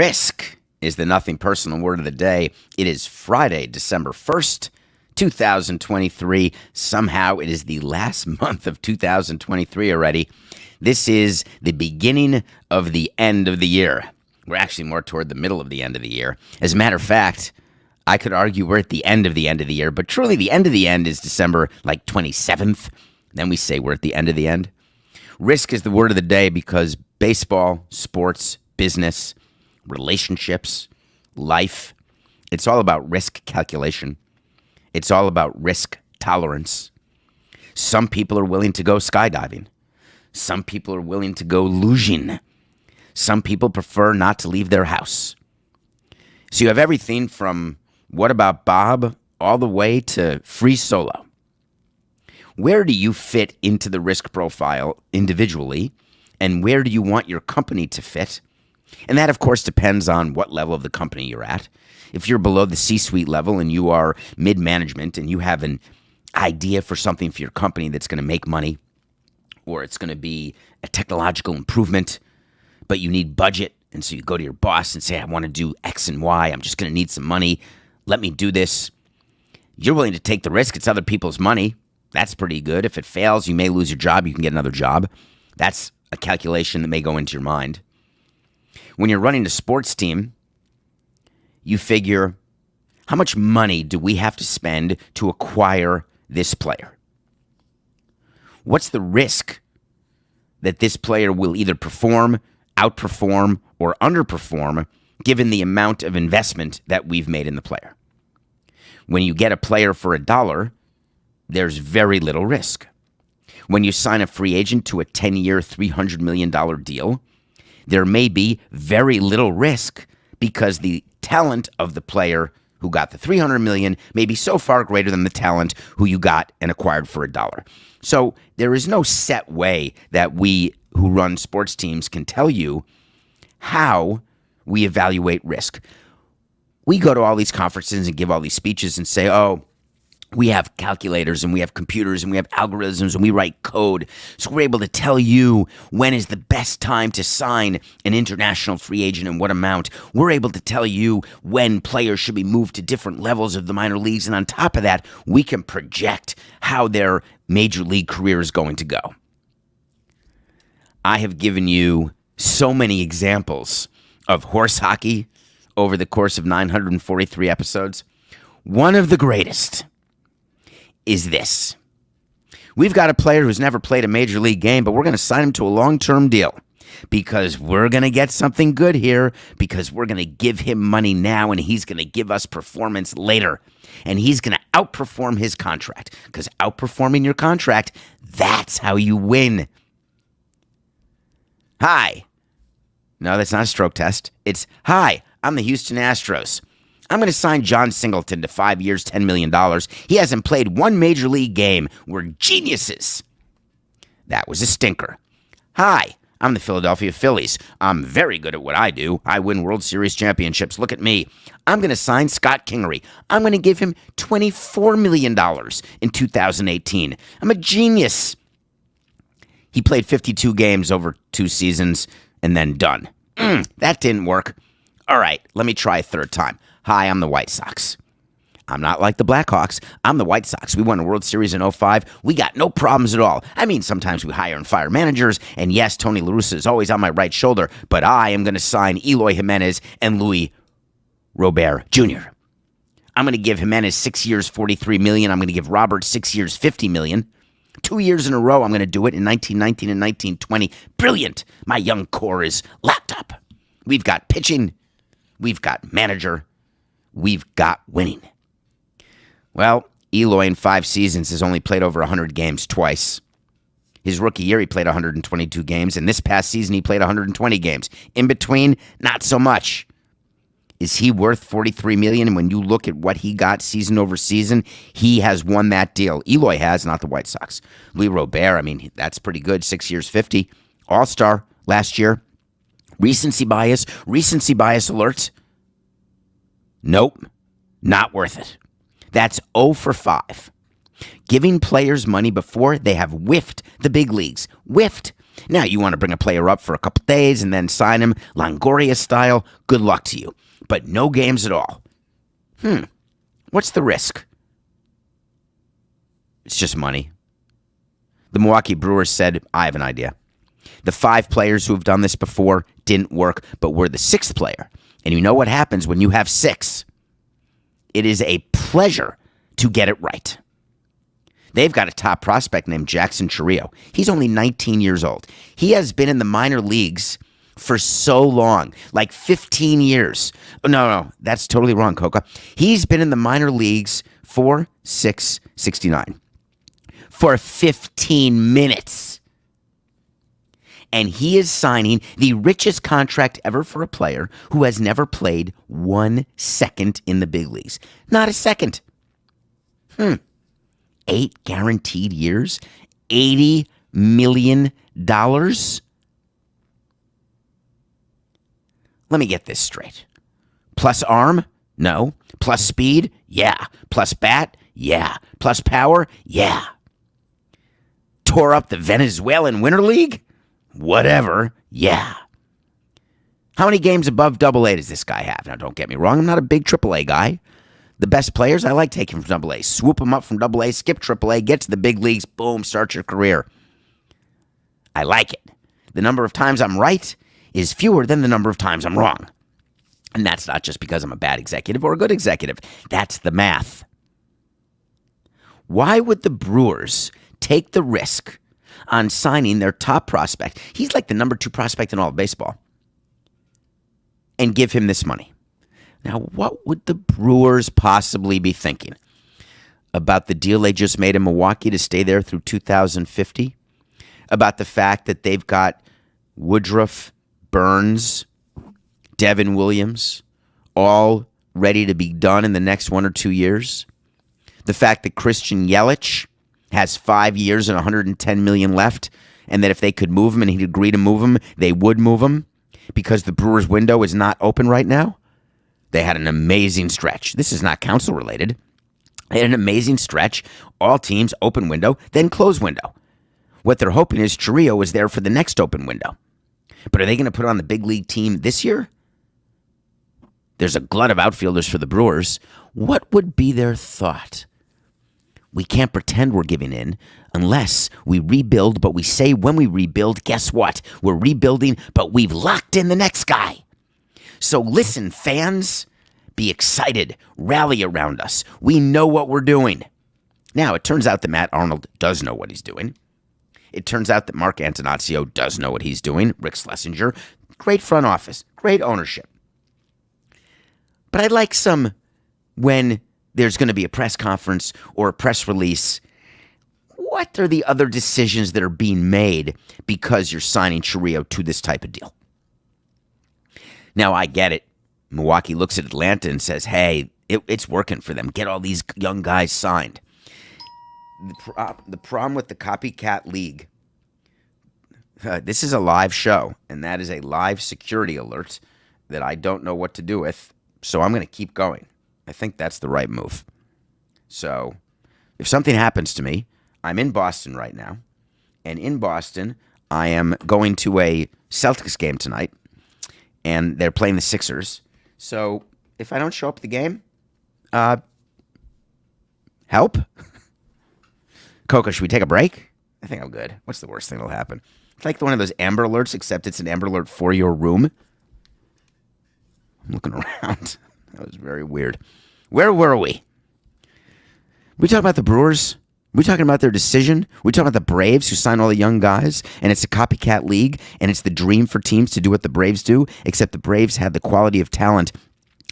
Risk is the nothing personal word of the day. It is Friday, December 1st, 2023. Somehow it is the last month of 2023 already. This is the beginning of the end of the year. We're actually more toward the middle of the end of the year. As a matter of fact, I could argue we're at the end of the year, but truly the end of the end is December 27th. Then we say we're at the end of the end. Risk is the word of the day because baseball, sports, business, relationships, life, it's all about risk calculation. It's all about risk tolerance. Some people are willing to go skydiving. Some people are willing to go luging. Some people prefer not to leave their house. So you have everything from What About Bob all the way to free solo. Where do you fit into the risk profile individually, and where do you want your company to fit? And that, of course, depends on what level of the company you're at. If you're below the C-suite level and you are mid-management and you have an idea for something for your company that's going to make money, or it's going to be a technological improvement, but you need budget, and so you go to your boss and say, I want to do X and Y. I'm just going to need some money. Let me do this. You're willing to take the risk. It's other people's money. That's pretty good. If it fails, you may lose your job. You can get another job. That's a calculation that may go into your mind. When you're running a sports team, you figure, how much money do we have to spend to acquire this player? What's the risk that this player will either perform, outperform, or underperform given the amount of investment that we've made in the player? When you get a player for $1, there's very little risk. When you sign a free agent to a 10-year, $300 million deal, there may be very little risk because the talent of the player who got the $300 million may be so far greater than the talent who you got and acquired for $1. So there is no set way that we who run sports teams can tell you how we evaluate risk. We go to all these conferences and give all these speeches and say, oh, we have calculators and we have computers and we have algorithms and we write code. So we're able to tell you when is the best time to sign an international free agent and what amount. We're able to tell you when players should be moved to different levels of the minor leagues. And on top of that, we can project how their major league career is going to go. I have given you so many examples of horse hockey over the course of 943 episodes. One of the greatest is this. We've got a player who's never played a major league game, but we're going to sign him to a long-term deal because we're going to get something good here, because we're going to give him money now and he's going to give us performance later. And he's going to outperform his contract, because outperforming your contract, that's how you win. Hi. No, that's not a stroke test. It's, hi, I'm the Houston Astros. I'm going to sign John Singleton to 5 years, $10 million. He hasn't played one major league game. We're geniuses. That was a stinker. Hi, I'm the Philadelphia Phillies. I'm very good at what I do. I win World Series championships. Look at me. I'm going to sign Scott Kingery. I'm going to give him $24 million in 2018. I'm a genius. He played 52 games over 2 seasons and then done. That didn't work. All right, let me try a third time. Hi, I'm the White Sox. I'm not like the Blackhawks. I'm the White Sox. We won a World Series in 2005. We got no problems at all. I mean, sometimes we hire and fire managers, and yes, Tony La Russa is always on my right shoulder, but I am going to sign Eloy Jimenez and Luis Robert Jr. I'm going to give Jimenez 6 years, $43 million. I'm going to give Robert 6 years, $50 million. 2 years in a row, I'm going to do it in 1919 and 1920. Brilliant. My young core is locked up. We've got pitching. We've got manager. We've got winning. Well, Eloy in 5 seasons has only played over 100 games twice. His rookie year, he played 122 games, and this past season, he played 120 games. In between, not so much. Is he worth $43 million? And when you look at what he got season over season, he has won that deal. Eloy has, not the White Sox. Luis Robert, I mean, that's pretty good. 6 years, 50. All-star last year. Recency bias alert. Nope, not worth it. That's 0 for 5. Giving players money before they have whiffed the big leagues. Whiffed. Now, you want to bring a player up for a couple days and then sign him Longoria style, good luck to you. But no games at all. What's the risk? It's just money. The Milwaukee Brewers said, I have an idea. The 5 players who have done this before didn't work, but we're the 6th player. And you know what happens when you have 6? It is a pleasure to get it right. They've got a top prospect named Jackson Chourio. He's only 19 years old. He has been in the minor leagues for so long, like 15 years. No, that's totally wrong, Coca. He's been in the minor leagues for 669 for 15 minutes. And he is signing the richest contract ever for a player who has never played 1 second in the big leagues. Not a second. 8 guaranteed years, $80 million. Let me get this straight. Plus arm? No. Plus speed? Yeah. Plus bat? Yeah. Plus power? Yeah. Tore up the Venezuelan Winter League? Whatever. Yeah. How many games above AA does this guy have? Now, don't get me wrong. I'm not a big AAA guy. The best players, I like taking from AA. Swoop them up from AA, skip AAA, get to the big leagues, boom, start your career. I like it. The number of times I'm right is fewer than the number of times I'm wrong. And that's not just because I'm a bad executive or a good executive. That's the math. Why would the Brewers take the risk on signing their top prospect? He's like the number 2 prospect in all of baseball. And give him this money. Now, what would the Brewers possibly be thinking about the deal they just made in Milwaukee to stay there through 2050? About the fact that they've got Woodruff, Burns, Devin Williams, all ready to be done in the next 1 or 2 years? The fact that Christian Yelich has 5 years and $110 million left, and that if they could move him and he'd agree to move him, they would move him because the Brewers' window is not open right now? They had an amazing stretch. This is not council related. They had an amazing stretch. All teams, open window, then close window. What they're hoping is Chourio is there for the next open window. But are they going to put on the big league team this year? There's a glut of outfielders for the Brewers. What would be their thought? We can't pretend we're giving in unless we rebuild, but we say when we rebuild, guess what? We're rebuilding, but we've locked in the next guy. So listen, fans, be excited, rally around us. We know what we're doing. Now, it turns out that Matt Arnold does know what he's doing. It turns out that Mark Antonaccio does know what he's doing. Rick Schlesinger, great front office, great ownership. But I'd like some, when there's going to be a press conference or a press release, what are the other decisions that are being made because you're signing Chourio to this type of deal? Now, I get it. Milwaukee looks at Atlanta and says, hey, it's working for them. Get all these young guys signed. The problem with the copycat league, this is a live show, and that is a live security alert that I don't know what to do with, so I'm going to keep going. I think that's the right move. So if something happens to me, I'm in Boston right now, and in Boston, I am going to a Celtics game tonight, and they're playing the Sixers. So if I don't show up at the game, help? Coco, should we take a break? I think I'm good. What's the worst thing that'll happen? It's like one of those Amber Alerts, except it's an Amber Alert for your room. I'm looking around. That was very weird. Where were we? We talking about the Brewers? We talking about their decision? We talking about the Braves who signed all the young guys, and it's a copycat league, and it's the dream for teams to do what the Braves do, except the Braves have the quality of talent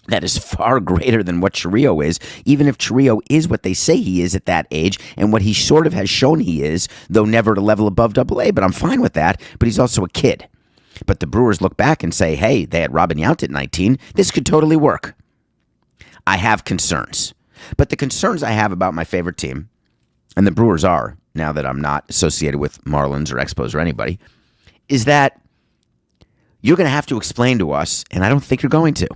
that is far greater than what Chourio is, even if Chourio is what they say he is at that age, and what he sort of has shown he is, though never at a level above AA, but I'm fine with that, but he's also a kid. But the Brewers look back and say, hey, they had Robin Yount at 19, this could totally work. I have concerns. But the concerns I have about my favorite team, and the Brewers are, now that I'm not associated with Marlins or Expos or anybody, is that you're going to have to explain to us, and I don't think you're going to,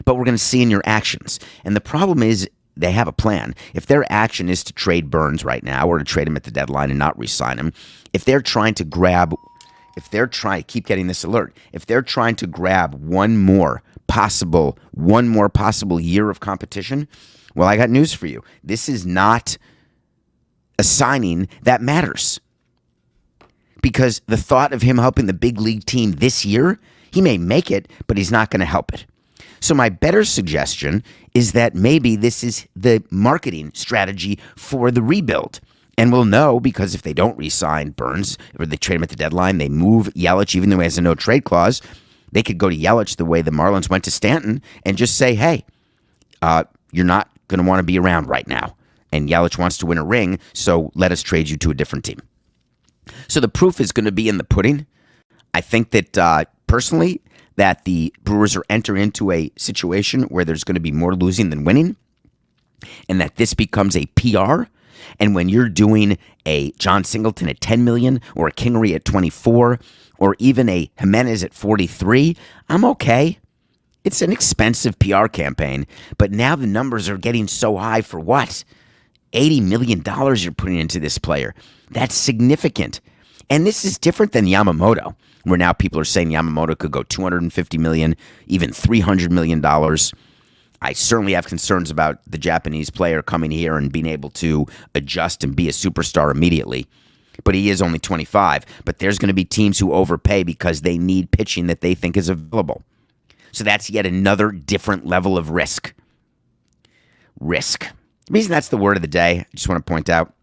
but we're going to see in your actions. And the problem is they have a plan. If their action is to trade Burns right now or to trade him at the deadline and not re-sign him, if they're trying to grab if they're trying, keep getting this alert, if they're trying to grab one more possible year of competition, well, I got news for you. This is not a signing that matters. Because the thought of him helping the big league team this year, he may make it, but he's not going to help it. So my better suggestion is that maybe this is the marketing strategy for the rebuild. And we'll know because if they don't re-sign Burns or they trade him at the deadline, they move Yelich, even though he has a no-trade clause, they could go to Yelich the way the Marlins went to Stanton and just say, hey, you're not going to want to be around right now. And Yelich wants to win a ring, so let us trade you to a different team. So the proof is going to be in the pudding. I think that, personally, that the Brewers are entering into a situation where there's going to be more losing than winning, and that this becomes a PR. And when you're doing a John Singleton at $10 million or a Kingery at $24 or even a Jimenez at $43, I'm okay. It's an expensive PR campaign, but now the numbers are getting so high for what? $80 million you're putting into this player. That's significant. And this is different than Yamamoto, where now people are saying Yamamoto could go $250 million, even $300 million. I certainly have concerns about the Japanese player coming here and being able to adjust and be a superstar immediately. But he is only 25. But there's going to be teams who overpay because they need pitching that they think is available. So that's yet another different level of risk. Risk. The reason that's the word of the day, I just want to point out,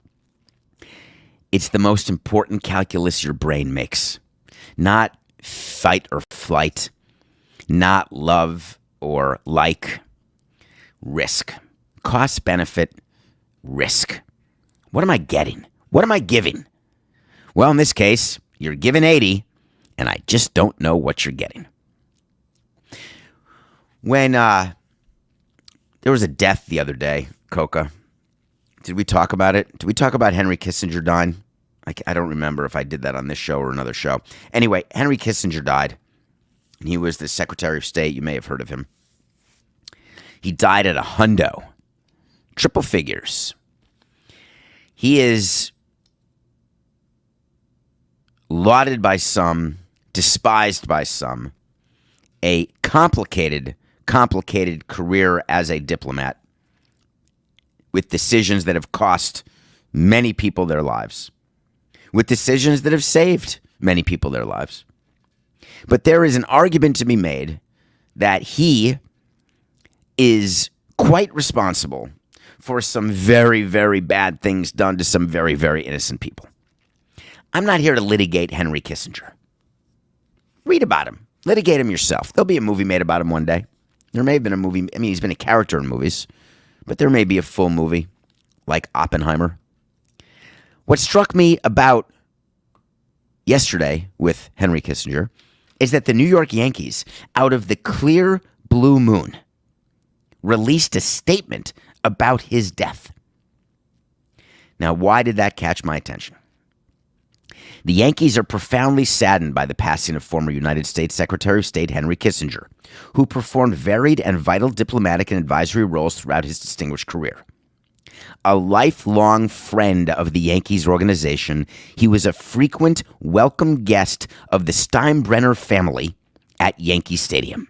it's the most important calculus your brain makes. Not fight or flight, not love or like. Risk. Cost, benefit, risk. What am I getting? What am I giving? Well, in this case, you're giving 80, and I just don't know what you're getting. When there was a death the other day, Coca, did we talk about it? Did we talk about Henry Kissinger dying? I don't remember if I did that on this show or another show. Anyway, Henry Kissinger died. And he was the Secretary of State. You may have heard of him. He died at a hundo. Triple figures. He is lauded by some, despised by some, a complicated career as a diplomat with decisions that have cost many people their lives, with decisions that have saved many people their lives. But there is an argument to be made that he is quite responsible for some very, very bad things done to some very, very innocent people. I'm not here to litigate Henry Kissinger. Read about him. Litigate him yourself. There'll be a movie made about him one day. There may have been a movie. I mean, he's been a character in movies, but there may be a full movie like Oppenheimer. What struck me about yesterday with Henry Kissinger is that the New York Yankees, out of the clear blue moon, released a statement about his death. Now, why did that catch my attention? The Yankees are profoundly saddened by the passing of former United States Secretary of State Henry Kissinger, who performed varied and vital diplomatic and advisory roles throughout his distinguished career. A lifelong friend of the Yankees organization, he was a frequent welcome guest of the Steinbrenner family at Yankee Stadium.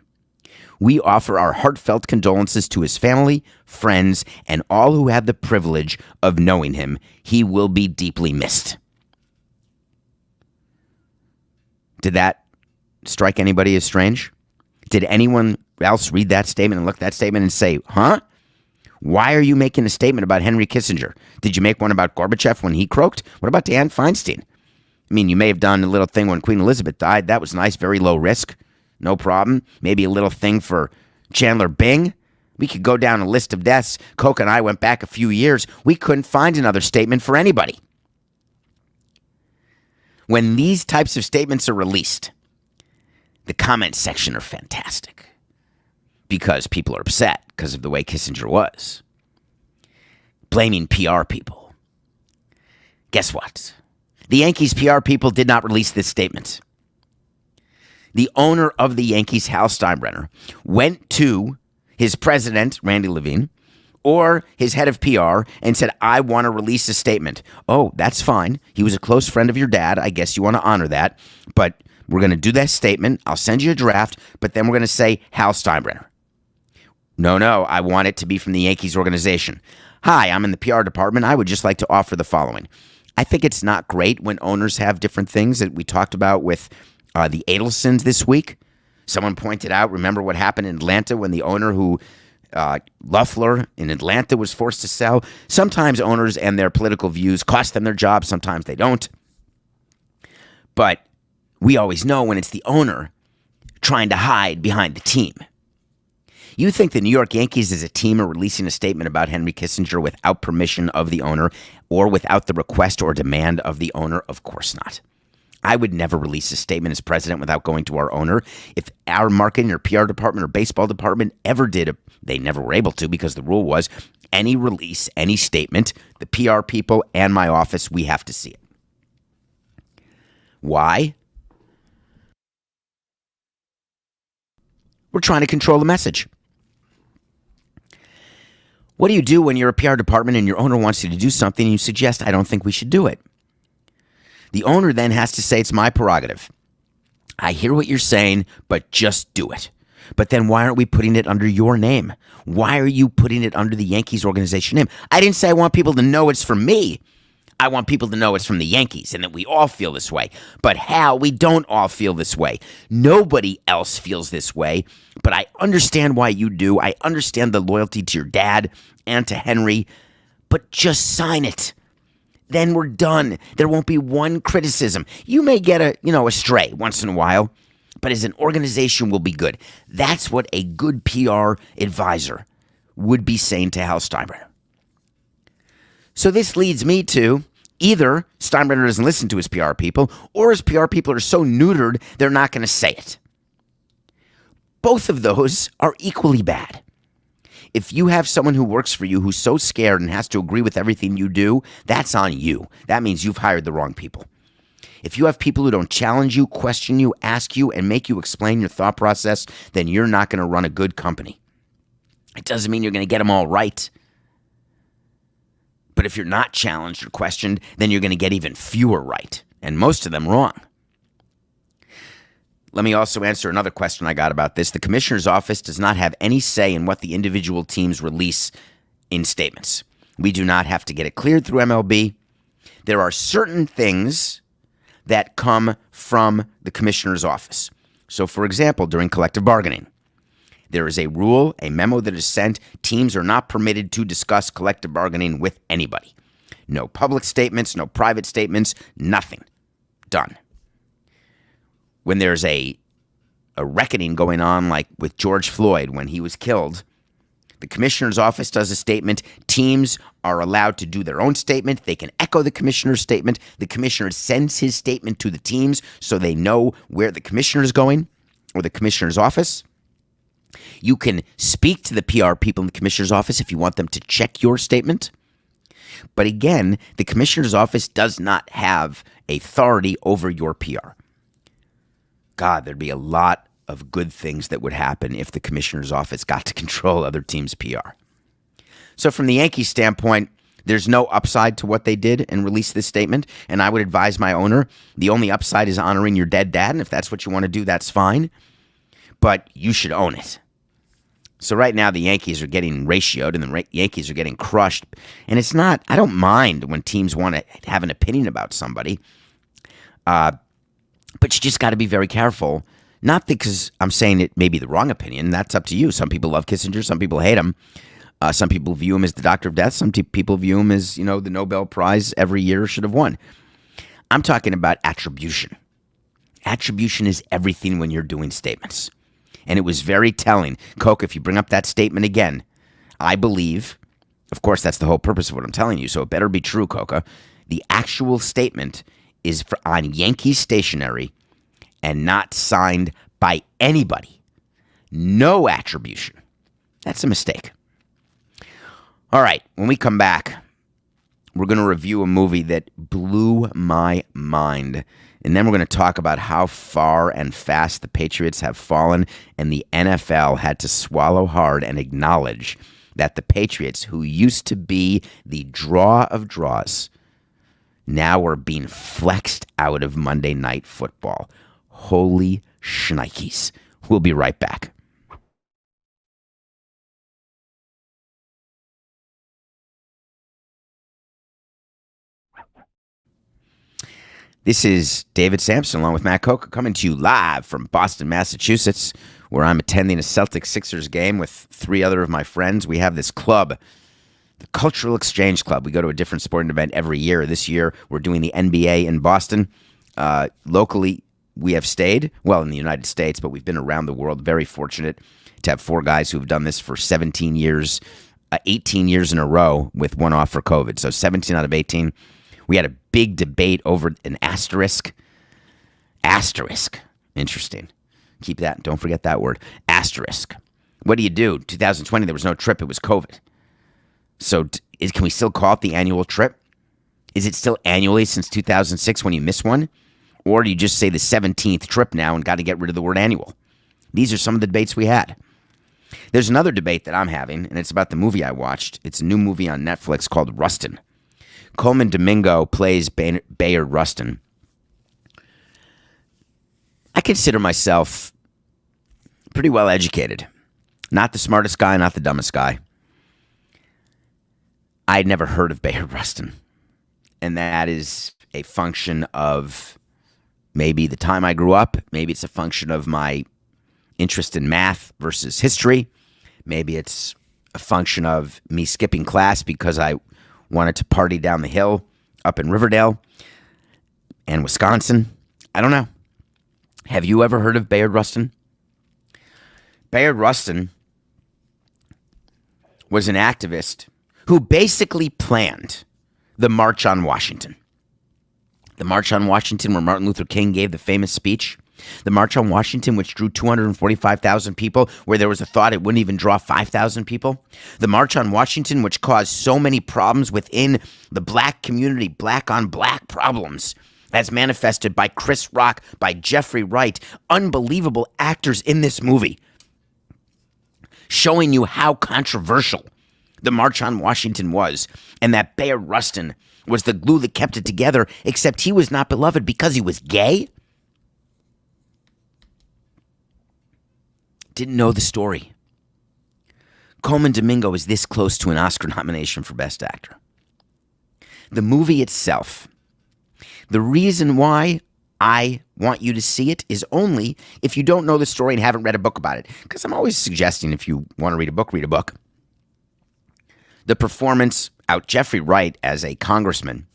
We offer our heartfelt condolences to his family, friends, and all who had the privilege of knowing him. He will be deeply missed. Did that strike anybody as strange? Did anyone else read that statement and look at that statement and say, huh? Why are you making a statement about Henry Kissinger? Did you make one about Gorbachev when he croaked? What about Dianne Feinstein? I mean, you may have done a little thing when Queen Elizabeth died. That was nice, very low risk. No problem. Maybe a little thing for Chandler Bing. We could go down a list of deaths. Coke and I went back a few years. We couldn't find another statement for anybody. When these types of statements are released, the comment section are fantastic because people are upset because of the way Kissinger was. Blaming PR people. Guess what? The Yankees PR people did not release this statement. The owner of the Yankees, Hal Steinbrenner, went to his president, Randy Levine, or his head of PR and said, I want to release a statement. Oh, that's fine. He was a close friend of your dad. I guess you want to honor that. But we're going to do that statement. I'll send you a draft, but then we're going to say Hal Steinbrenner. No, I want it to be from the Yankees organization. Hi, I'm in the PR department. I would just like to offer the following. I think it's not great when owners have different things that we talked about with the Adelsons this week. Someone pointed out, remember what happened in Atlanta when the owner who Loeffler in Atlanta was forced to sell? Sometimes owners and their political views cost them their jobs. Sometimes they don't. But we always know when it's the owner trying to hide behind the team. You think the New York Yankees as a team are releasing a statement about Henry Kissinger without permission of the owner or without the request or demand of the owner? Of course not. I would never release a statement as president without going to our owner. If our marketing or PR department or baseball department ever did, they never were able to because the rule was any release, any statement, the PR people and my office, we have to see it. Why? We're trying to control the message. What do you do when you're a PR department and your owner wants you to do something and you suggest, I don't think we should do it? The owner then has to say, it's my prerogative. I hear what you're saying, but just do it. But then why aren't we putting it under your name? Why are you putting it under the Yankees organization name? I didn't say I want people to know it's from me. I want people to know it's from the Yankees and that we all feel this way. But Hal, we don't all feel this way. Nobody else feels this way. But I understand why you do. I understand the loyalty to your dad and to Henry. But just sign it. Then we're done. There won't be one criticism. You may get a stray once in a while, but as an organization we'll be good. That's what a good PR advisor would be saying to Hal Steinbrenner. So this leads me to either Steinbrenner doesn't listen to his PR people, or his PR people are so neutered they're not going to say it. Both of those are equally bad. If you have someone who works for you who's so scared and has to agree with everything you do, that's on you. That means you've hired the wrong people. If you have people who don't challenge you, question you, ask you, and make you explain your thought process, then you're not going to run a good company. It doesn't mean you're going to get them all right. But if you're not challenged or questioned, then you're going to get even fewer right, and most of them wrong. Let me also answer another question I got about this. The commissioner's office does not have any say in what the individual teams release in statements. We do not have to get it cleared through MLB. There are certain things that come from the commissioner's office. So, for example, during collective bargaining, there is a rule, a memo that is sent. Teams are not permitted to discuss collective bargaining with anybody. No public statements, no private statements, nothing. Done. When there's a reckoning going on, like with George Floyd when he was killed, the commissioner's office does a statement. Teams are allowed to do their own statement. They can echo the commissioner's statement. The commissioner sends his statement to the teams so they know where the commissioner is going or the commissioner's office. You can speak to the PR people in the commissioner's office if you want them to check your statement. But again, the commissioner's office does not have authority over your PR. God, there'd be a lot of good things that would happen if the commissioner's office got to control other teams' PR. So from the Yankees standpoint, there's no upside to what they did and release this statement. And I would advise my owner, the only upside is honoring your dead dad. And if that's what you want to do, that's fine. But you should own it. So right now the Yankees are getting ratioed and the Yankees are getting crushed. And it's not, I don't mind when teams want to have an opinion about somebody. But you just got to be very careful. Not because I'm saying it may be the wrong opinion. That's up to you. Some people love Kissinger. Some people hate him. Some people view him as the doctor of death. Some people view him as, the Nobel Prize every year should have won. I'm talking about attribution. Attribution is everything when you're doing statements. And it was very telling. Coke, if you bring up that statement again, I believe, of course, that's the whole purpose of what I'm telling you, so it better be true, Coca. The actual statement is on Yankee stationery and not signed by anybody. No attribution. That's a mistake. All right, when we come back, we're going to review a movie that blew my mind. And then we're going to talk about how far and fast the Patriots have fallen and the NFL had to swallow hard and acknowledge that the Patriots, who used to be the draw of draws, now are being flexed out of Monday Night Football. Holy shnikes. We'll be right back. This is David Samson along with Matt Coker coming to you live from Boston, Massachusetts, where I'm attending a Celtics-Sixers game with three other of my friends. We have this club, the Cultural Exchange Club. We go to a different sporting event every year. This year, we're doing the NBA in Boston. Locally, we have stayed, well, in the United States, but we've been around the world. Very fortunate to have four guys who have done this for 17 years, 18 years in a row with one off for COVID. So 17 out of 18. We had a big debate over an asterisk. Asterisk. Interesting. Keep that. Don't forget that word. Asterisk. What do you do? 2020, there was no trip. It was COVID. So can we still call it the annual trip? Is it still annually since 2006 when you miss one? Or do you just say the 17th trip now and got to get rid of the word annual? These are some of the debates we had. There's another debate that I'm having, and it's about the movie I watched. It's a new movie on Netflix called Rustin. Coleman Domingo plays Bayard Rustin. I consider myself pretty well educated. Not the smartest guy, not the dumbest guy. I'd never heard of Bayard Rustin. And that is a function of maybe the time I grew up. Maybe it's a function of my interest in math versus history. Maybe it's a function of me skipping class because I wanted to party down the hill up in Riverdale and Wisconsin. I don't know. Have you ever heard of Bayard Rustin? Bayard Rustin was an activist who basically planned the March on Washington. The March on Washington, where Martin Luther King gave the famous speech. The March on Washington, which drew 245,000 people, where there was a thought it wouldn't even draw 5,000 people. The March on Washington, which caused so many problems within the black community, black on black problems, as manifested by Chris Rock, by Jeffrey Wright, unbelievable actors in this movie, showing you how controversial the March on Washington was, and that Bayard Rustin was the glue that kept it together, except he was not beloved because he was gay? Didn't know the story. Coleman Domingo is this close to an Oscar nomination for Best Actor. The movie itself, the reason why I want you to see it is only if you don't know the story and haven't read a book about it. Because I'm always suggesting if you want to read a book, read a book. The performance out Jeffrey Wright as a congressman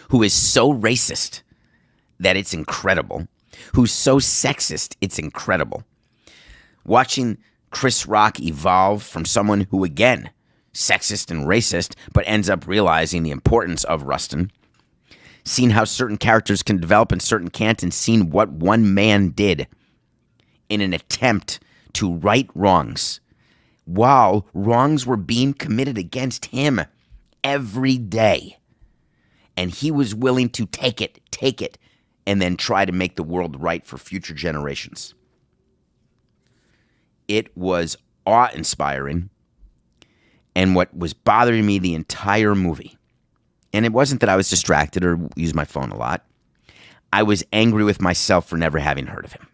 who is so racist that it's incredible, who's so sexist, it's incredible. Watching Chris Rock evolve from someone who, again, sexist and racist, but ends up realizing the importance of Rustin, seeing how certain characters can develop and certain can't, and seeing what one man did in an attempt to right wrongs while wrongs were being committed against him every day. And he was willing to take it, and then try to make the world right for future generations. It was awe-inspiring, and what was bothering me the entire movie, and it wasn't that I was distracted or used my phone a lot, I was angry with myself for never having heard of him.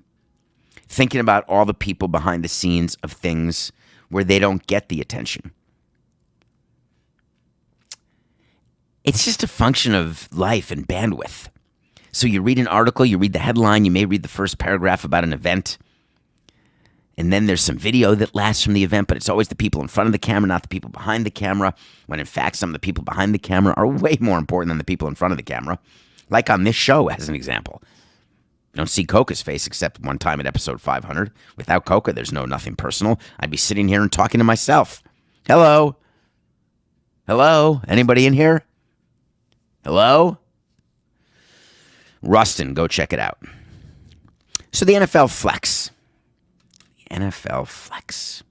Thinking about all the people behind the scenes of things where they don't get the attention. It's just a function of life and bandwidth. So you read an article, you read the headline, you may read the first paragraph about an event, and then there's some video that lasts from the event, but it's always the people in front of the camera, not the people behind the camera, when in fact some of the people behind the camera are way more important than the people in front of the camera. Like on this show, as an example. You don't see Coca's face except one time at episode 500. Without Coca, there's nothing personal. I'd be sitting here and talking to myself. Hello? Hello? Anybody in here? Hello? Rustin, go check it out. So the NFL flex. NFL flex.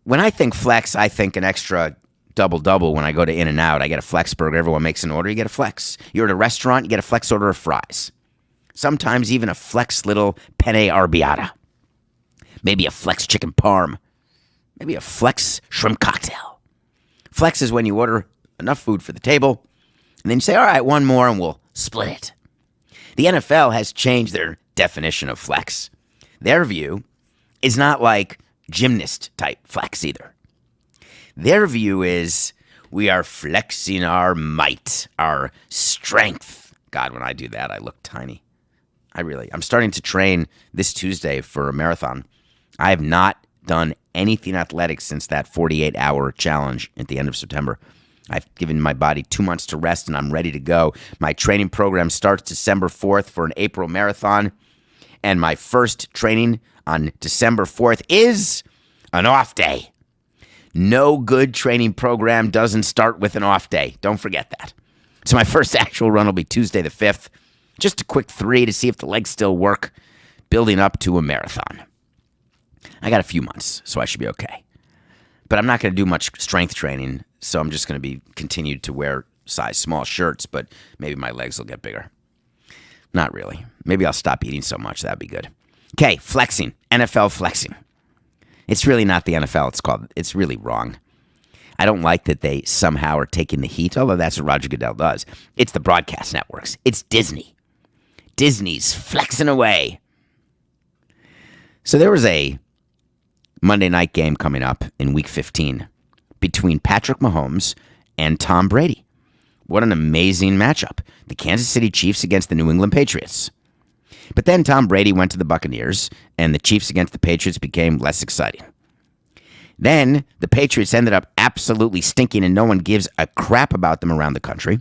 When I think flex, I think an extra double-double when I go to In-N-Out. I get a flex burger. Everyone makes an order. You get a flex. You're at a restaurant. You get a flex order of fries. Sometimes even a flex little penne arrabbiata. Maybe a flex chicken parm. maybe a flex shrimp cocktail. Flex is when you order enough food for the table, and then you say, all right, one more, and we'll split it. The NFL has changed their definition of flex. Their view is not like gymnast-type flex either. Their view is we are flexing our might, our strength. God, when I do that, I look tiny. I'm starting to train this Tuesday for a marathon. I have not done anything athletic since that 48-hour challenge at the end of September. I've given my body 2 months to rest, and I'm ready to go. My training program starts December 4th for an April marathon, and my first training on December 4th is an off day. No good training program doesn't start with an off day. Don't forget that. So my first actual run will be Tuesday the 5th. Just a quick 3 to see if the legs still work, building up to a marathon. I got a few months, so I should be okay. But I'm not going to do much strength training, so I'm just going to be continued to wear size small shirts, but maybe my legs will get bigger. Not really. Maybe I'll stop eating so much. That'd be good. Okay, flexing. NFL flexing. It's really not the NFL. It's really wrong. I don't like that they somehow are taking the heat, although that's what Roger Goodell does. It's the broadcast networks. It's Disney. Disney's flexing away. So there was a Monday night game coming up in Week 15 between Patrick Mahomes and Tom Brady. What an amazing matchup. The Kansas City Chiefs against the New England Patriots. But then Tom Brady went to the Buccaneers, and the Chiefs against the Patriots became less exciting. Then the Patriots ended up absolutely stinking, and no one gives a crap about them around the country.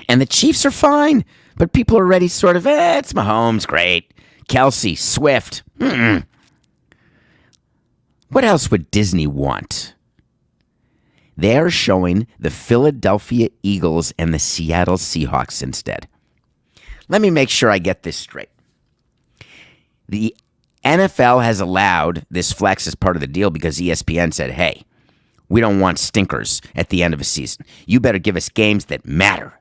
And the Chiefs are fine, but people are already sort of, it's Mahomes, great. Kelsey, Swift. What else would Disney want? They're showing the Philadelphia Eagles and the Seattle Seahawks instead. Let me make sure I get this straight. The NFL has allowed this flex as part of the deal because ESPN said, hey, we don't want stinkers at the end of a season. You better give us games that matter.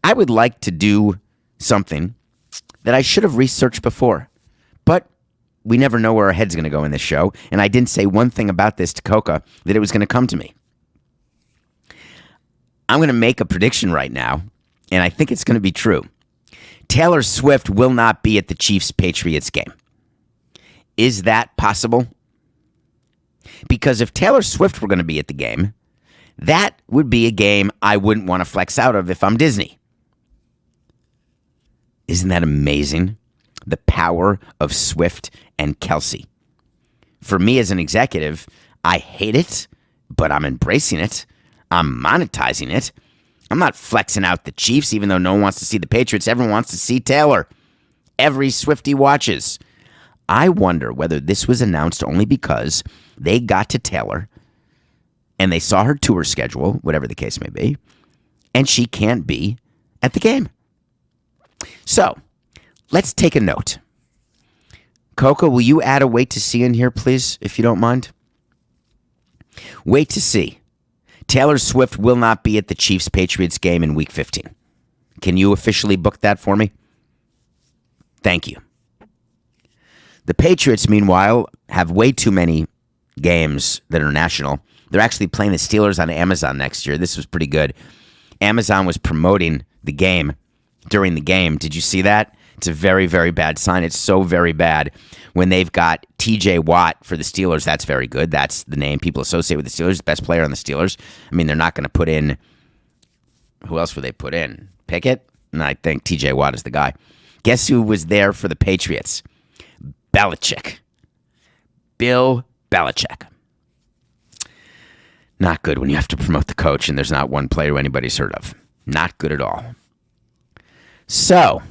I would like to do something that I should have researched before, but we never know where our head's going to go in this show, and I didn't say one thing about this to Coca that it was going to come to me. I'm going to make a prediction right now, and I think it's going to be true. Taylor Swift will not be at the Chiefs-Patriots game. Is that possible? Because if Taylor Swift were going to be at the game, that would be a game I wouldn't want to flex out of if I'm Disney. Isn't that amazing? The power of Swift and Kelsey. For me as an executive, I hate it, but I'm embracing it. I'm monetizing it. I'm not flexing out the Chiefs, even though no one wants to see the Patriots. Everyone wants to see Taylor. Every Swiftie watches. I wonder whether this was announced only because they got to Taylor and they saw her tour schedule, whatever the case may be, and she can't be at the game. So, let's take a note. Coco, will you add a wait to see in here, please, if you don't mind? Wait to see. Taylor Swift will not be at the Chiefs-Patriots game in Week 15. Can you officially book that for me? Thank you. The Patriots, meanwhile, have way too many games that are national. They're actually playing the Steelers on Amazon next year. This was pretty good. Amazon was promoting the game during the game. Did you see that? It's a very, very bad sign. It's so very bad. When they've got TJ Watt for the Steelers, that's very good. That's the name people associate with the Steelers, the best player on the Steelers. I mean, they're not going to put in, who else would they put in? Pickett? And I think TJ Watt is the guy. Guess who was there for the Patriots? Belichick. Bill Belichick. Not good when you have to promote the coach and there's not one player anybody's heard of. Not good at all. So,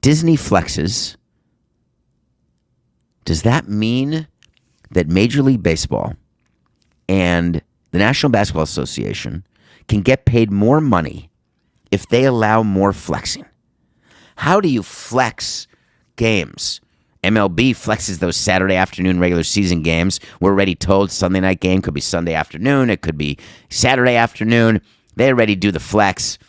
Disney flexes. Does that mean that Major League Baseball and the National Basketball Association can get paid more money if they allow more flexing? How do you flex games? MLB flexes those Saturday afternoon regular season games. We're already told Sunday night game could be Sunday afternoon. It could be Saturday afternoon. They already do the flex.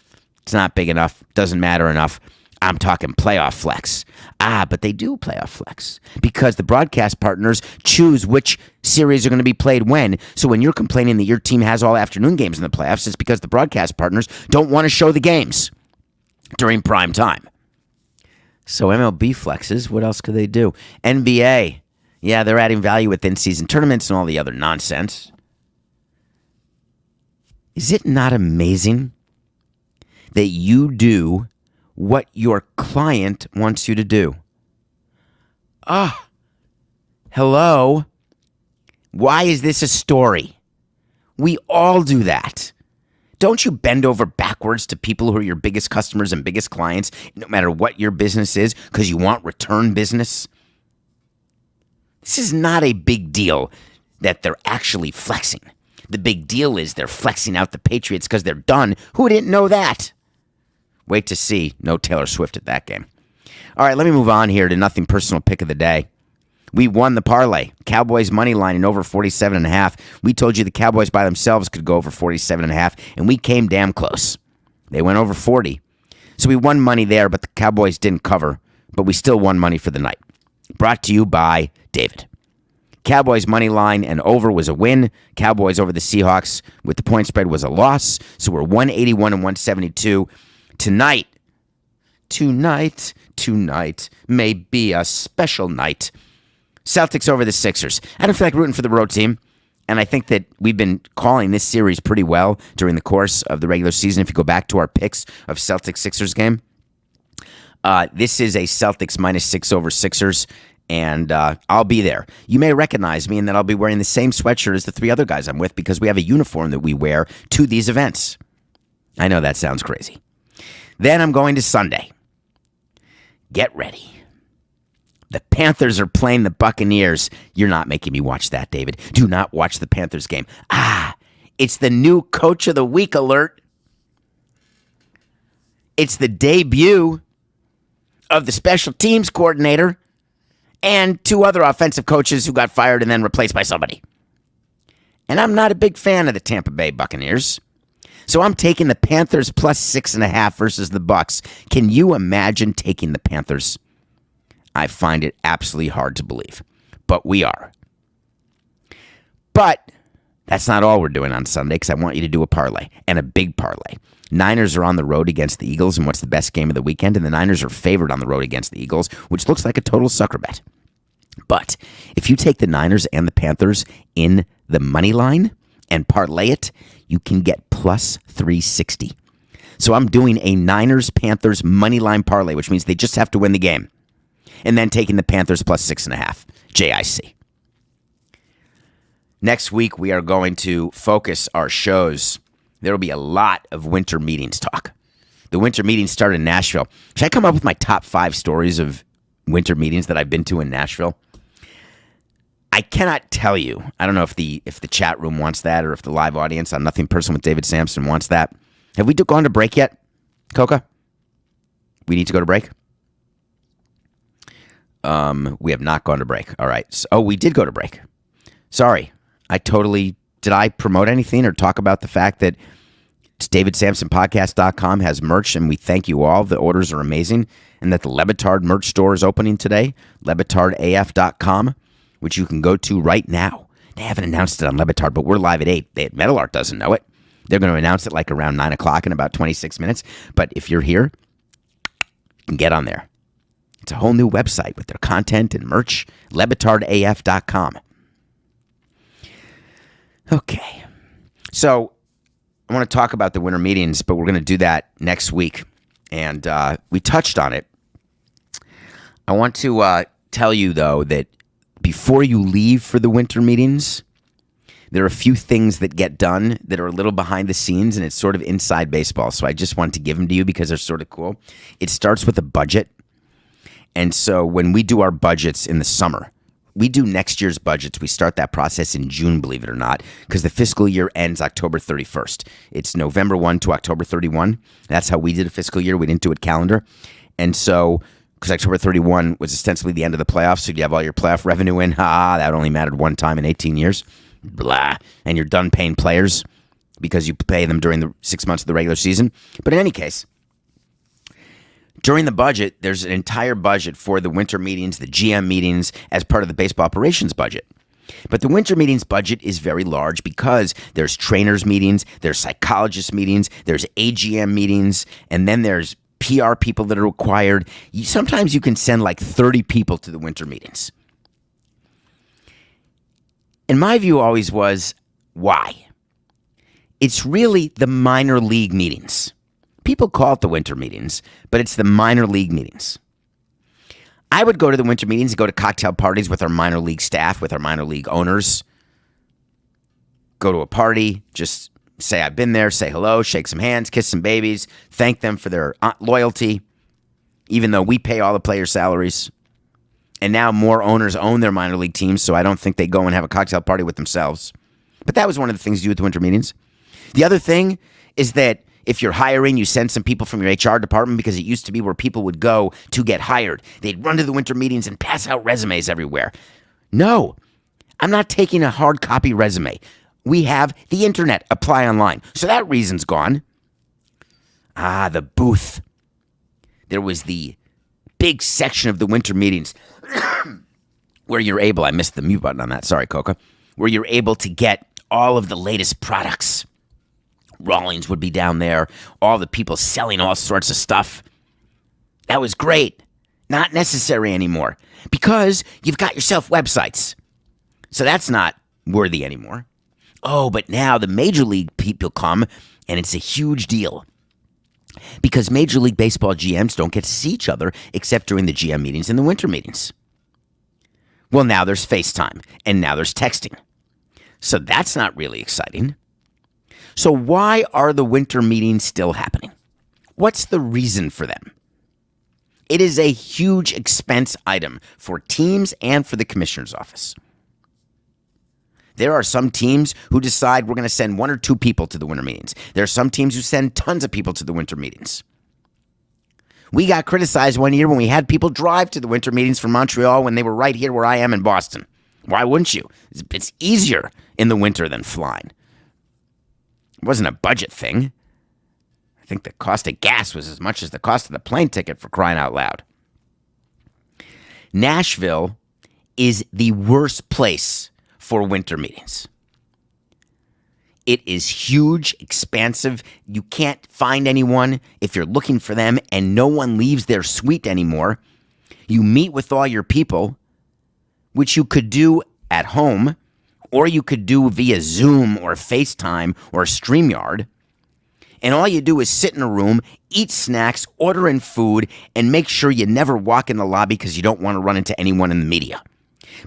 It's not big enough. Doesn't matter enough. I'm talking playoff flex. But they do playoff flex because the broadcast partners choose which series are going to be played when. So when you're complaining that your team has all afternoon games in the playoffs, it's because the broadcast partners don't want to show the games during prime time. So MLB flexes. What else could they do? NBA. Yeah, they're adding value with in-season tournaments and all the other nonsense. Is it not amazing that you do what your client wants you to do? Hello? Why is this a story? We all do that. Don't you bend over backwards to people who are your biggest customers and biggest clients, no matter what your business is, because you want return business? This is not a big deal that they're actually flexing. The big deal is they're flexing out the Patriots because they're done. Who didn't know that? Wait to see. No Taylor Swift at that game. All right, let me move on here to nothing personal pick of the day. We won the parlay. Cowboys money line in over 47.5. We told you the Cowboys by themselves could go over 47.5, and we came damn close. They went over 40. So we won money there, but the Cowboys didn't cover, but we still won money for the night. Brought to you by David. Cowboys money line and over was a win. Cowboys over the Seahawks with the point spread was a loss. So we're 181 and 172. Tonight may be a special night. Celtics over the Sixers. I don't feel like rooting for the road team, and I think that we've been calling this series pretty well during the course of the regular season. If you go back to our picks of Celtics-Sixers game, this is a Celtics -6 over Sixers, and I'll be there. You may recognize me in that I'll be wearing the same sweatshirt as the three other guys I'm with because we have a uniform that we wear to these events. I know that sounds crazy. Then I'm going to Sunday. Get ready. The Panthers are playing the Buccaneers. You're not making me watch that, David. Do not watch the Panthers game. It's the new Coach of the Week alert. It's the debut of the special teams coordinator and two other offensive coaches who got fired and then replaced by somebody. And I'm not a big fan of the Tampa Bay Buccaneers. So I'm taking the Panthers plus 6.5 versus the Bucs. Can you imagine taking the Panthers? I find it absolutely hard to believe, but we are. But that's not all we're doing on Sunday because I want you to do a parlay, and a big parlay. Niners are on the road against the Eagles, and what's the best game of the weekend? And the Niners are favored on the road against the Eagles, which looks like a total sucker bet. But if you take the Niners and the Panthers in the money line and parlay it, you can get plus 360. So I'm doing a Niners-Panthers money line parlay, which means they just have to win the game. And then taking the Panthers plus 6.5. JIC. Next week, we are going to focus our shows. There will be a lot of winter meetings talk. The winter meetings start in Nashville. Should I come up with my top 5 stories of winter meetings that I've been to in Nashville? I cannot tell you. I don't know if the chat room wants that or if the live audience on Nothing Personal with David Samson wants that. Have we gone to break yet, Coca? We need to go to break? We have not gone to break. All right. So, we did go to break. Sorry. Did I promote anything or talk about the fact that DavidSamsonPodcast.com has merch, and we thank you all. The orders are amazing, and that the Lebitard merch store is opening today, LebitardAF.com, which you can go to right now. They haven't announced it on Lebitard, but we're live at 8. Metal Art doesn't know it. They're going to announce it like around 9 o'clock in about 26 minutes. But if you're here, you can get on there. It's a whole new website with their content and merch, LebitardAF.com. Okay. So I want to talk about the winter meetings, but we're going to do that next week. And we touched on it. I want to tell you, though, that before you leave for the winter meetings, there are a few things that get done that are a little behind the scenes, and it's sort of inside baseball. So I just wanted to give them to you because they're sort of cool. It starts with a budget. And so when we do our budgets in the summer, we do next year's budgets. We start that process in June, believe it or not, because the fiscal year ends October 31st. It's November 1 to October 31. That's how we did a fiscal year. We didn't do it calendar. And so, because October 31 was ostensibly the end of the playoffs, so you have all your playoff revenue in. That only mattered one time in 18 years. Blah. And you're done paying players because you pay them during the 6 months of the regular season. But in any case, During the budget, there's an entire budget for the winter meetings, the GM meetings, as part of the baseball operations budget. But the winter meetings budget is very large because there's trainers meetings, there's psychologist meetings, there's AGM meetings, and then there's PR people that are required. Sometimes you can send like 30 people to the winter meetings. And my view always was, why? It's really the minor league meetings. People call it the winter meetings, but it's the minor league meetings. I would go to the winter meetings and go to cocktail parties with our minor league staff, with our minor league owners. Go to a party, just say I've been there, say hello, shake some hands, kiss some babies, thank them for their loyalty, even though we pay all the players' salaries. And now more owners own their minor league teams, so I don't think they go and have a cocktail party with themselves. But that was one of the things you do at the winter meetings. The other thing is that if you're hiring, you send some people from your HR department, because it used to be where people would go to get hired. They'd run to the winter meetings and pass out resumes everywhere. No, I'm not taking a hard copy resume. We have the internet. Apply online. So that reason's gone. The booth. There was the big section of the winter meetings where you're able, I missed the mute button on that, sorry, Coca, where you're able to get all of the latest products. Rawlings would be down there, all the people selling all sorts of stuff. That was great. Not necessary anymore because you've got yourself websites. So that's not worthy anymore. Oh, but now the Major League people come, and it's a huge deal because Major League Baseball GMs don't get to see each other except during the GM meetings and the winter meetings. Well, now there's FaceTime, and now there's texting. So that's not really exciting. So why are the winter meetings still happening? What's the reason for them? It is a huge expense item for teams and for the commissioner's office. There are some teams who decide we're going to send 1 or 2 people to the winter meetings. There are some teams who send tons of people to the winter meetings. We got criticized one year when we had people drive to the winter meetings from Montreal when they were right here where I am in Boston. Why wouldn't you? It's easier in the winter than flying. It wasn't a budget thing. I think the cost of gas was as much as the cost of the plane ticket, for crying out loud. Nashville is the worst place for winter meetings. It is huge, expansive. You can't find anyone if you're looking for them, and no one leaves their suite anymore. You meet with all your people, which you could do at home, or you could do via Zoom or FaceTime or StreamYard. And all you do is sit in a room, eat snacks, order in food, and make sure you never walk in the lobby because you don't want to run into anyone in the media.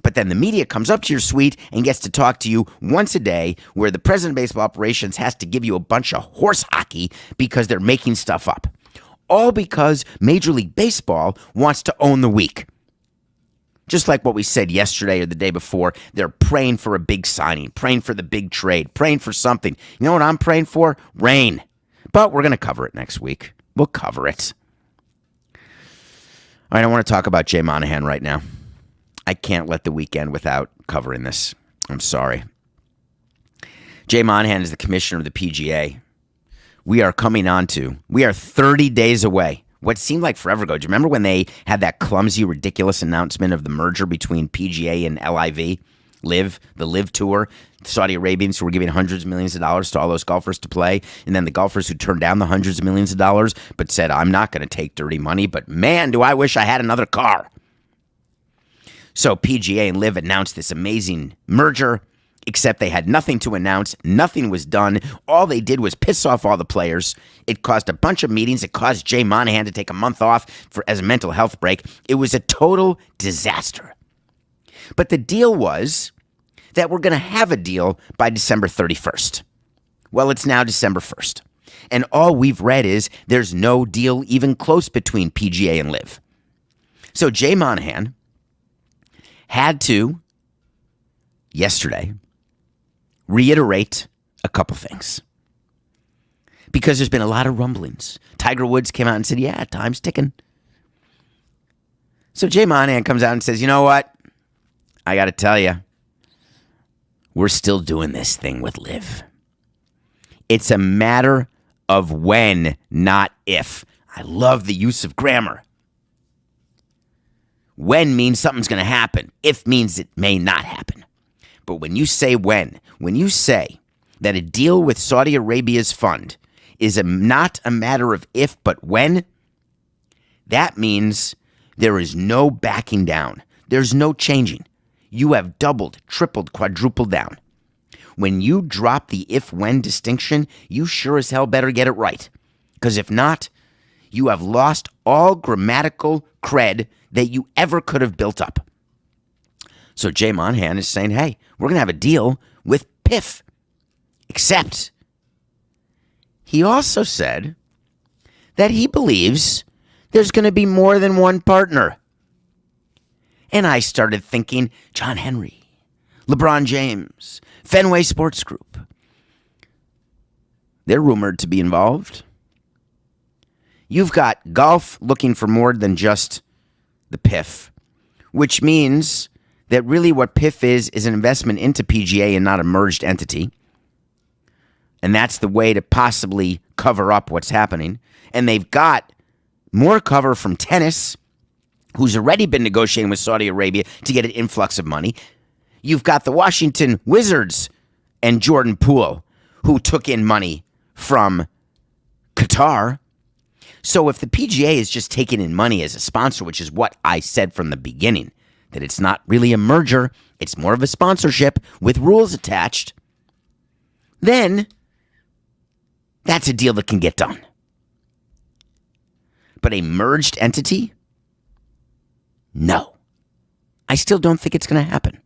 But then the media comes up to your suite and gets to talk to you once a day, where the president of baseball operations has to give you a bunch of horse hockey because they're making stuff up. All because Major League Baseball wants to own the week. Just like what we said yesterday or the day before, they're praying for a big signing, praying for the big trade, praying for something. You know what I'm praying for? Rain. But we're going to cover it next week. We'll cover it. All right, I want to talk about Jay Monahan right now. I can't let the weekend without covering this. I'm sorry. Jay Monahan is the commissioner of the PGA. We are 30 days away. What seemed like forever ago. Do you remember when they had that clumsy, ridiculous announcement of the merger between PGA and LIV, the LIV Tour? Saudi Arabians who were giving hundreds of millions of dollars to all those golfers to play, and then the golfers who turned down the hundreds of millions of dollars but said, I'm not going to take dirty money, but man, do I wish I had another car. So PGA and LIV announced this amazing merger, except they had nothing to announce. Nothing was done. All they did was piss off all the players. It caused a bunch of meetings. It caused Jay Monahan to take a month off as a mental health break. It was a total disaster. But the deal was that we're going to have a deal by December 31st. Well, it's now December 1st. And all we've read is there's no deal even close between PGA and LIV. So Jay Monahan had to, yesterday, reiterate a couple things. Because there's been a lot of rumblings. Tiger Woods came out and said, yeah, time's ticking. So Jay Monahan comes out and says, you know what? I got to tell you, we're still doing this thing with LIV. It's a matter of when, not if. I love the use of grammar. When means something's going to happen. If means it may not happen. But when you say when you say that a deal with Saudi Arabia's fund is not a matter of if but when, that means there is no backing down. There's no changing. You have doubled, tripled, quadrupled down. When you drop the if-when distinction, you sure as hell better get it right. Because if not, you have lost all grammatical cred that you ever could have built up. So Jay Monahan is saying, hey, we're going to have a deal with PIF. Except he also said that he believes there's going to be more than one partner. And I started thinking, John Henry, LeBron James, Fenway Sports Group. They're rumored to be involved. You've got golf looking for more than just the PIF, which means that really what PIF is an investment into PGA and not a merged entity. And that's the way to possibly cover up what's happening. And they've got more cover from tennis, who's already been negotiating with Saudi Arabia to get an influx of money. You've got the Washington Wizards and Jordan Poole, who took in money from Qatar. So if the PGA is just taking in money as a sponsor, which is what I said from the beginning, that it's not really a merger, it's more of a sponsorship with rules attached, then that's a deal that can get done. But a merged entity? No. I still don't think it's going to happen.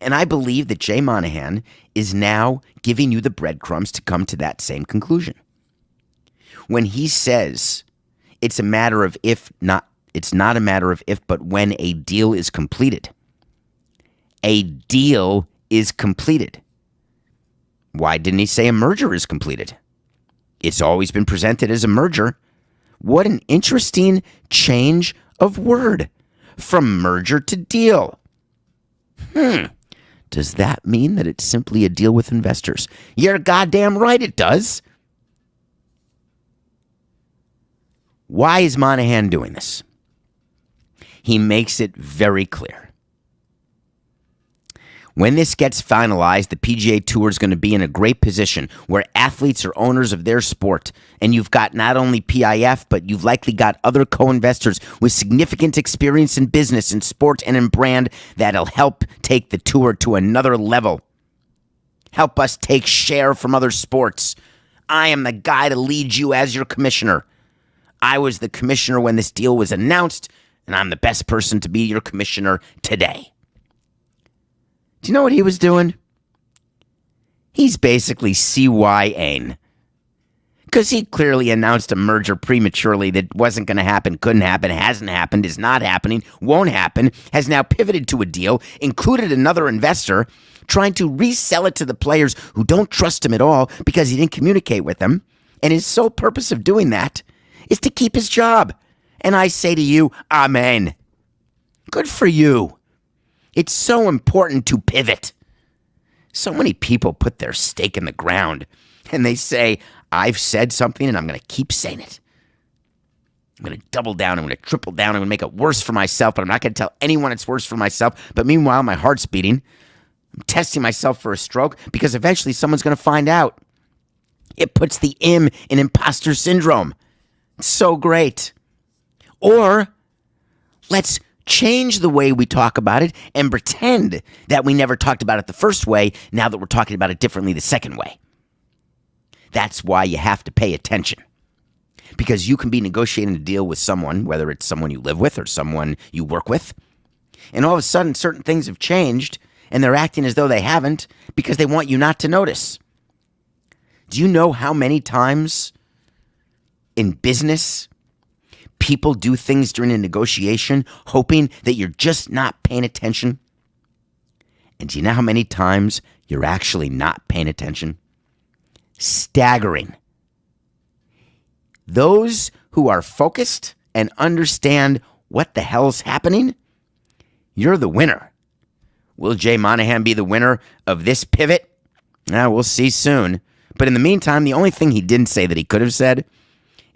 And I believe that Jay Monahan is now giving you the breadcrumbs to come to that same conclusion. When he says it's a matter of if not, it's not a matter of if, but when a deal is completed. A deal is completed. Why didn't he say a merger is completed? It's always been presented as a merger. What an interesting change of word from merger to deal. Does that mean that it's simply a deal with investors? You're goddamn right it does. Why is Monahan doing this? He makes it very clear. When this gets finalized, the PGA Tour is going to be in a great position where athletes are owners of their sport. And you've got not only PIF, but you've likely got other co-investors with significant experience in business, in sport, and in brand that'll help take the tour to another level. Help us take share from other sports. I am the guy to lead you as your commissioner. I was the commissioner when this deal was announced, and I'm the best person to be your commissioner today. Do you know what he was doing? He's basically CYAing. Because he clearly announced a merger prematurely that wasn't going to happen, couldn't happen, hasn't happened, is not happening, won't happen, has now pivoted to a deal, included another investor, trying to resell it to the players who don't trust him at all because he didn't communicate with them. And his sole purpose of doing that is to keep his job. And I say to you, amen. Good for you. It's so important to pivot. So many people put their stake in the ground and they say, I've said something and I'm going to keep saying it. I'm going to double down. I'm going to triple down. I'm going to make it worse for myself, but I'm not going to tell anyone it's worse for myself. But meanwhile, my heart's beating. I'm testing myself for a stroke because eventually someone's going to find out. It puts the in imposter syndrome. It's so great. Or let's change the way we talk about it and pretend that we never talked about it the first way now that we're talking about it differently the second way. That's why you have to pay attention. Because you can be negotiating a deal with someone, whether it's someone you live with or someone you work with, and all of a sudden certain things have changed and they're acting as though they haven't because they want you not to notice. Do you know how many times in business people do things during a negotiation hoping that you're just not paying attention? And do you know how many times you're actually not paying attention? Staggering. Those who are focused and understand what the hell's happening, you're the winner. Will Jay Monahan be the winner of this pivot? We'll see soon. But in the meantime, the only thing he didn't say that he could have said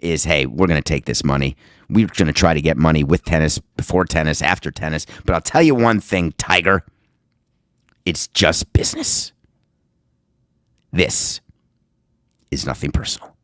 is, hey, we're going to take this money. We're going to try to get money with tennis, before tennis, after tennis. But I'll tell you one thing, Tiger. It's just business. This is nothing personal.